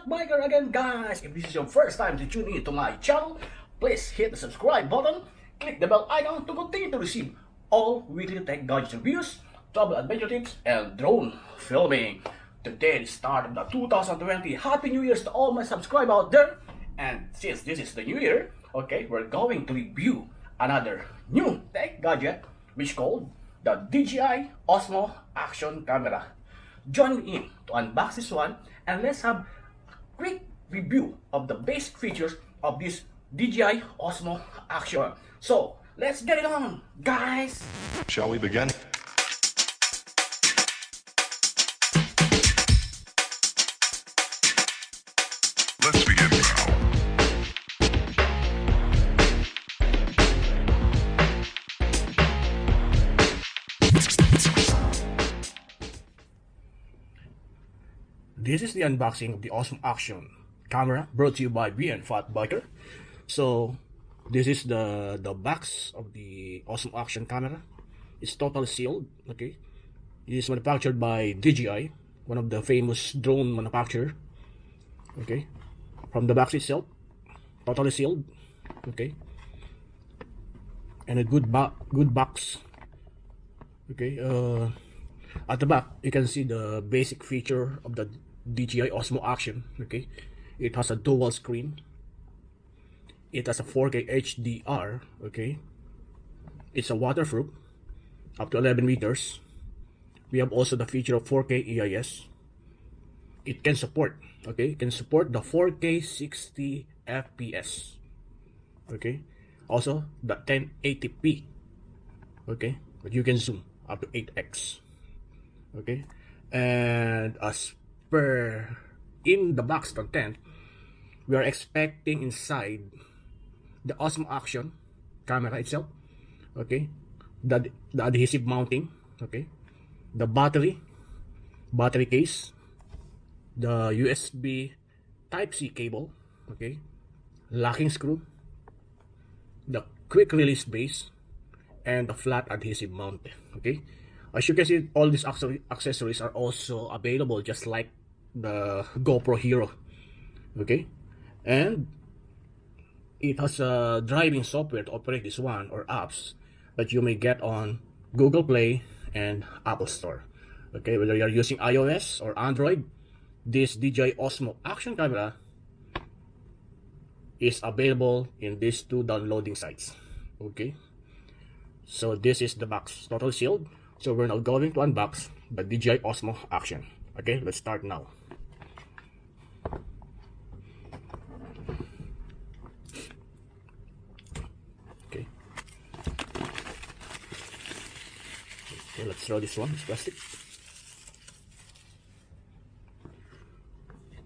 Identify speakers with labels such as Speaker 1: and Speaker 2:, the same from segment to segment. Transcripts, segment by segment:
Speaker 1: VNfatBIKER again, guys. If this is your first time to tune in to my channel, please hit the subscribe button, click the bell icon to continue to receive all weekly tech gadgets reviews, travel adventure tips, and drone filming. Today is the start of the 2020. Happy New Year's to all my subscribers out there. And since this is the new year, okay, we're going to review another new tech gadget, which is called the DJI Osmo Action Camera. Join me in to unbox this one, and let's have a quick review of the basic features of this DJI Osmo Action. So let's get it on, guys.
Speaker 2: Shall we begin? Let's begin now.
Speaker 1: This is the unboxing of the Osmo Action camera, brought to you by VNfatBIKER. So this is the box of the Osmo Action camera. It's totally sealed. Okay, it is manufactured by DJI, one of the famous drone manufacturer. Okay, from the box itself, totally sealed. Okay, and a good box. Okay, at the back you can see the basic feature of the DJI Osmo Action. Okay, it has a dual screen. It has a 4K HDR. Okay, it's a waterproof up to 11 meters. We have also the feature of 4K EIS. It can support, okay, it can support the 4K 60 FPS. Okay, also the 1080p. Okay, but you can zoom up to 8x. Okay, and as per in the box content, we are expecting inside the Osmo Action camera itself, okay, the adhesive mounting, okay, the battery case, the USB Type-C cable, okay, locking screw, the quick release base, and the flat adhesive mount. Okay, as you can see, all these accessories are also available, just like the GoPro Hero. Okay, and it has a driving software to operate this one, or apps that you may get on Google Play and Apple Store. Okay, whether you are using iOS or Android, this DJI Osmo Action camera is available in these two downloading sites. Okay, so this is the box, totally sealed. So we're now going to unbox the DJI Osmo Action. Okay, let's start now. Okay, let's throw this one, it's plastic.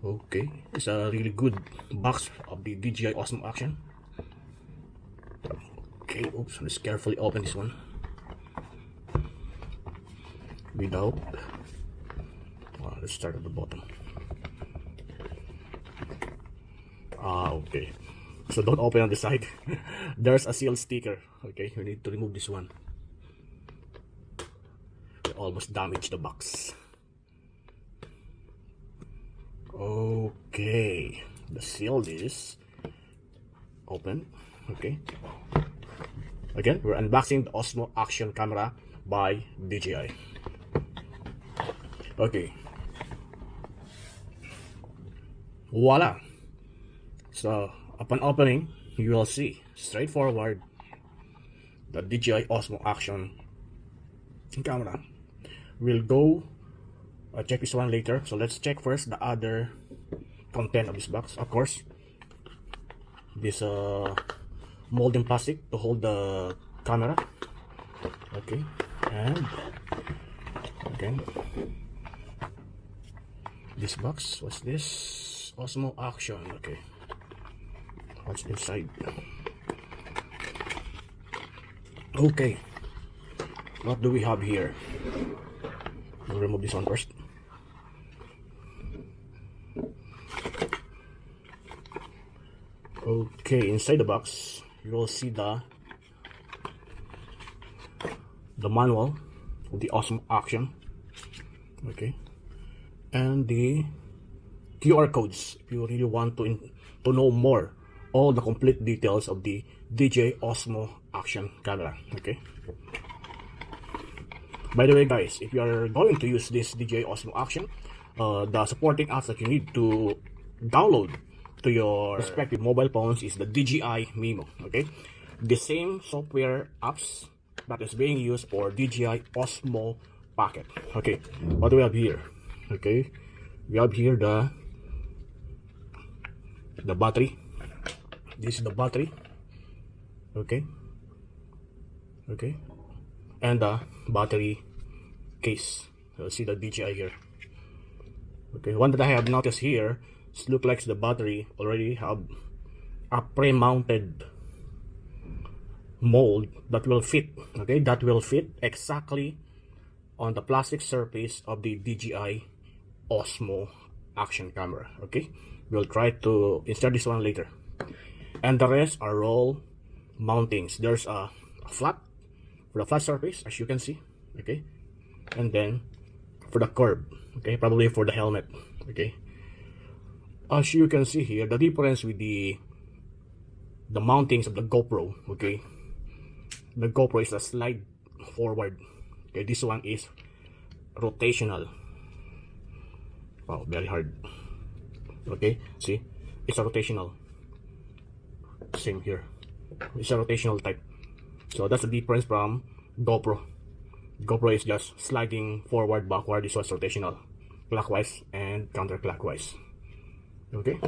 Speaker 1: Okay, it's a really good box of the DJI Osmo Action. Okay, oops, let's carefully open this one without. Let's start at the bottom. Okay, so don't open on the side. There's a seal sticker. Okay, you need to remove this one. We almost damaged the box. Okay, the seal is open. Okay, again, we're unboxing the Osmo Action camera by DJI. Okay, voila. So upon opening, you will see straightforward the DJI Osmo Action camera. We'll go check this one later. So let's check first the other content of this box. Of course, this molding plastic to hold the camera. Okay, and again, this box, what's this? Osmo Action. Okay, what's inside? Okay, what do we have here? We'll remove this one first. Okay, inside the box you will see the manual of the Osmo Action. Okay, and the QR codes if you really want to know more all the complete details of the DJI Osmo action camera. Okay. By the way, guys, if you are going to use this DJI Osmo action, the supporting apps that you need to download to your respective mobile phones is the DJI Mimo. Okay, the same software apps that is being used for DJI Osmo Pocket. Okay, what do we have here? Okay, we have here the battery. This is the battery. Okay, and the battery case. So see the DJI here. Okay, one that I have noticed here, it looks like the battery already have a pre-mounted mold that will fit. Okay, that will fit exactly on the plastic surface of the DJI Osmo action camera. Okay, we'll try to insert this one later, and the rest are roll mountings. There's a flat for the flat surface, as you can see. Okay, and then for the curb, okay, probably for the helmet. Okay, as you can see here, the difference with the mountings of the GoPro. Okay, the GoPro is a slide forward. Okay, this one is rotational. Wow, very hard. Okay, see, it's a rotational. Same here, it's a rotational type. So that's the difference from GoPro. GoPro is just sliding forward, backward. This was rotational, clockwise and counterclockwise. Okay,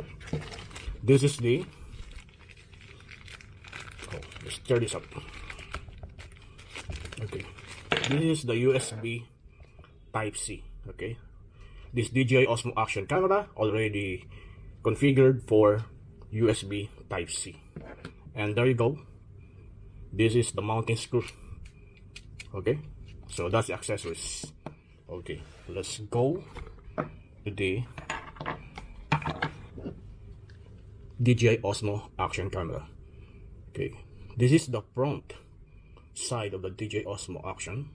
Speaker 1: this is the, let's stir this up. Okay, this is the USB Type-C. Okay, this DJI Osmo action camera already configured for USB Type-C, and there you go. This is the mounting screw. Okay, so that's the accessories. Okay, let's go to the DJI Osmo action camera. Okay, this is the front side of the DJI Osmo action.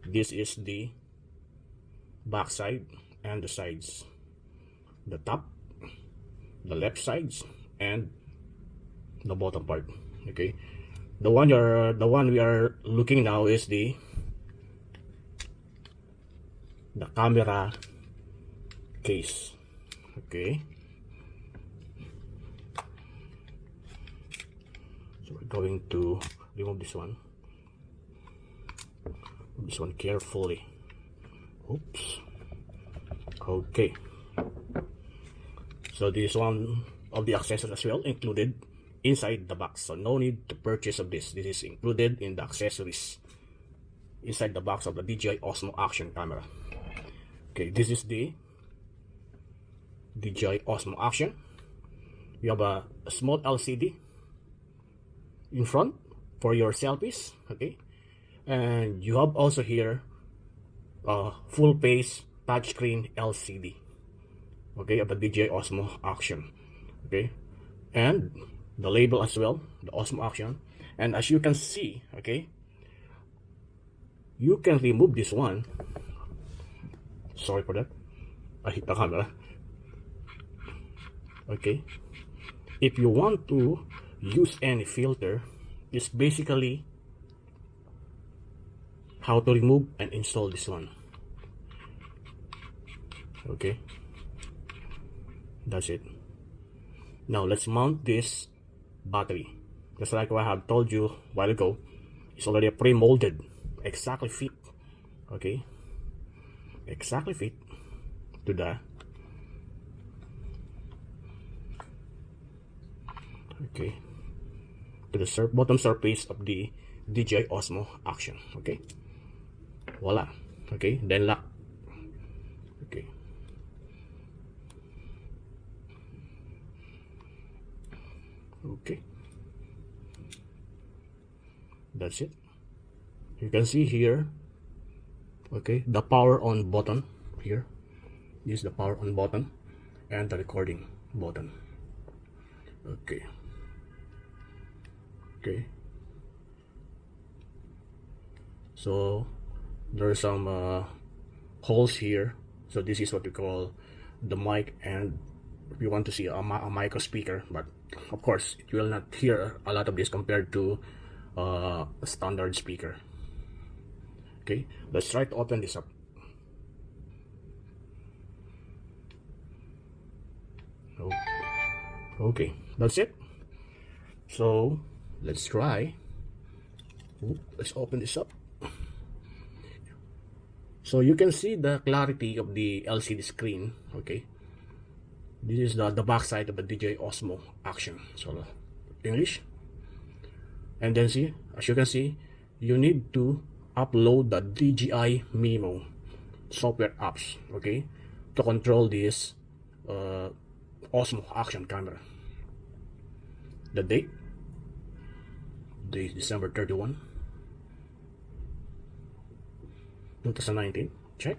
Speaker 1: This is the back side and the sides, the top, the left sides, and the bottom part. Okay, the one we are looking now is the camera case. Okay, so we're going to remove this one carefully. Oops. Okay, so this one of the accessories as well included inside the box, so no need to purchase of this. This is included in the accessories inside the box of the DJI Osmo action camera. Okay, this is the DJI Osmo action. You have a small LCD in front for your selfies. Okay, and you have also here a full face touchscreen LCD. Okay, of the DJI Osmo action. Okay, and the label as well, the Osmo action. And as you can see, okay, you can remove this one. Sorry for that, I hit the camera. Okay, if you want to use any filter, it's basically how to remove and install this one. Okay, that's it. Now let's mount this battery. Just like what I have told you a while ago, it's already pre-molded, exactly fit. Okay, exactly fit to the bottom surface of the DJI Osmo action. Okay, voila. Okay, then lock. Okay, okay, that's it. You can see here, okay, the power on button here. This is the power on button and the recording button. Okay, okay, so there are some holes here. So this is what we call the mic, and if you want to see a micro speaker, but of course it will not hear a lot of this compared to a standard speaker. Okay, let's try to open this up. Okay, that's it. So let's try. Let's open this up. So you can see the clarity of the LCD screen. Okay, this is the back side of the DJI Osmo Action. So English, and then see, as you can see, you need to upload the DJI Mimo software apps, okay, to control this Osmo Action camera. The date is December 31, 2019. Check.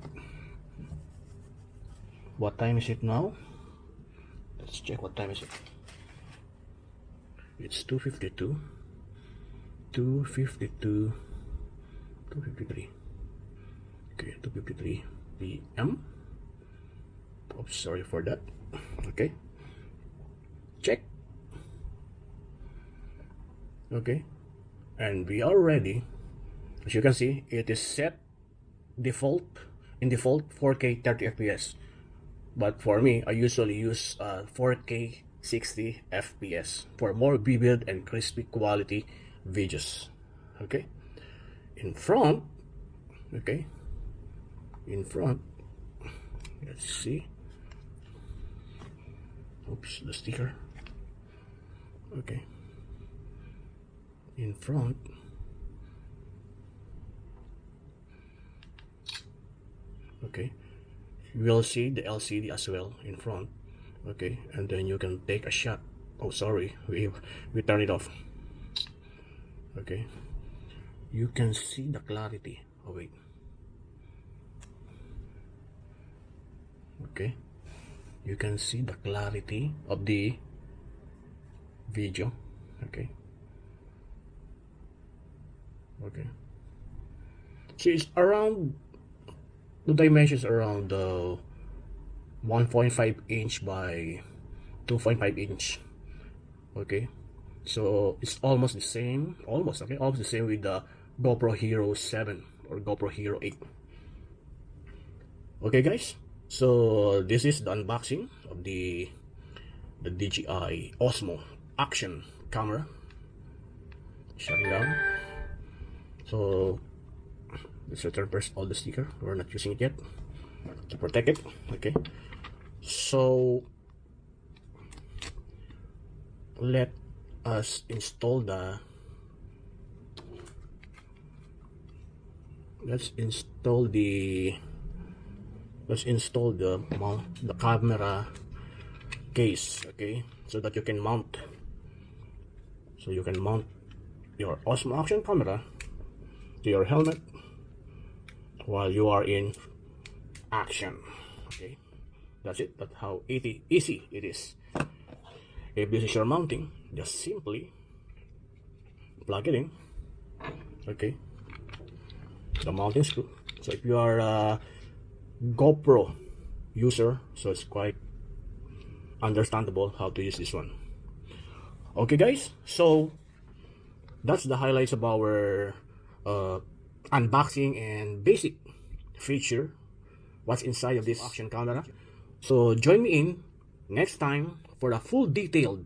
Speaker 1: What time is it now? Let's check what time is it. It's 2:52, 2:53. Okay, 2:53 p.m. Oops, sorry for that. Okay, check. Okay, and we are ready. As you can see, it is set default 4K 30 fps, but for me, I usually use 4K 60 fps for more vivid and crispy quality videos. Okay, in front, okay, in front, let's see. Oops, the sticker. Okay, in front, okay, you will see the LCD as well in front. Okay, and then you can take a shot. Oh, sorry, we turn it off. Okay, you can see the clarity. Oh wait. Okay, you can see the clarity of the video. Okay, okay, so it's around, the dimensions around 1.5 inch by 2.5 inch. Okay, so it's almost the same, almost the same with the GoPro Hero 7 or GoPro Hero 8. Okay guys, so this is the unboxing of the DJI Osmo Action camera. Shut it down. So let's return first all the sticker. We're not using it yet to protect it. Okay, so let us install the let's install the mount, the camera case. Okay, so that you can mount your Osmo Action camera to your helmet while you are in action. Okay, that's it. That's how easy it is. If this is your mounting, just simply plug it in. Okay, the mounting screw. So if you are a GoPro user, so it's quite understandable how to use this one. Okay guys, so that's the highlights of our unboxing and basic feature, what's inside of this action camera. So join me in next time for the full detailed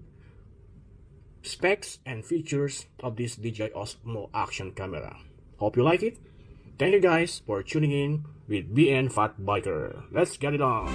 Speaker 1: specs and features of this DJI Osmo Action camera. Hope you like it. Thank you guys for tuning in with VNfatBIKER. Let's get it on.